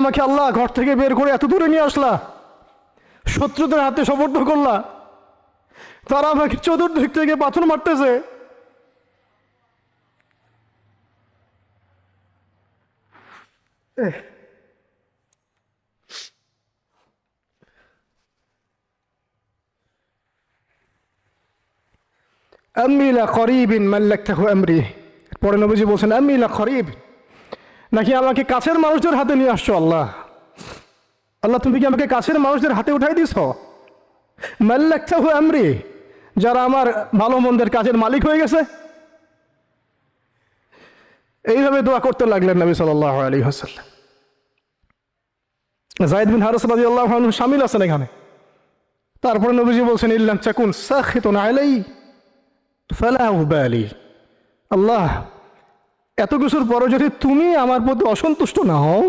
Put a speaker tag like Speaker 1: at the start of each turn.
Speaker 1: আমাকে আল্লাহ ঘর থেকে বের করে এত দূরে নিয়ে আসলা, শত্রুদের হাতে সমর্থ করলা, তারা আমাকে চতুর্দিক থেকে পাথর মারতেছে। আম্মি লা করিবিন মাল্লাকতাহু আমরি, পরে নবীজি বলছেন আম্মি লা করিব, নাকি আমাকে কাছের মানুষদের হাতে নিয়ে আসছো আল্লাহ? আল্লাহ তুমি কি আমাকে কাছের মানুষদের হাতে উঠাই দিছ? মাল্লাকতাহু আমরি, যারা আমার ভালো মন্দের কাজের মালিক হয়ে গেছে। এইভাবে দোয়া করতে লাগলেন নবী সাল্লাল্লাহু আলাইহি ওয়াসাল্লাম। যায়েদ বিন হারিস রাদিয়াল্লাহু আনহু শামিল আছেন এখানে। তারপরে নবীজি বলছেন ইল্লাম তাকুন সাখিতুন আলাই ফালা উবালি, আল্লাহ এত কিছুর পরে যদি তুমি আমার প্রতি অসন্তুষ্ট না হও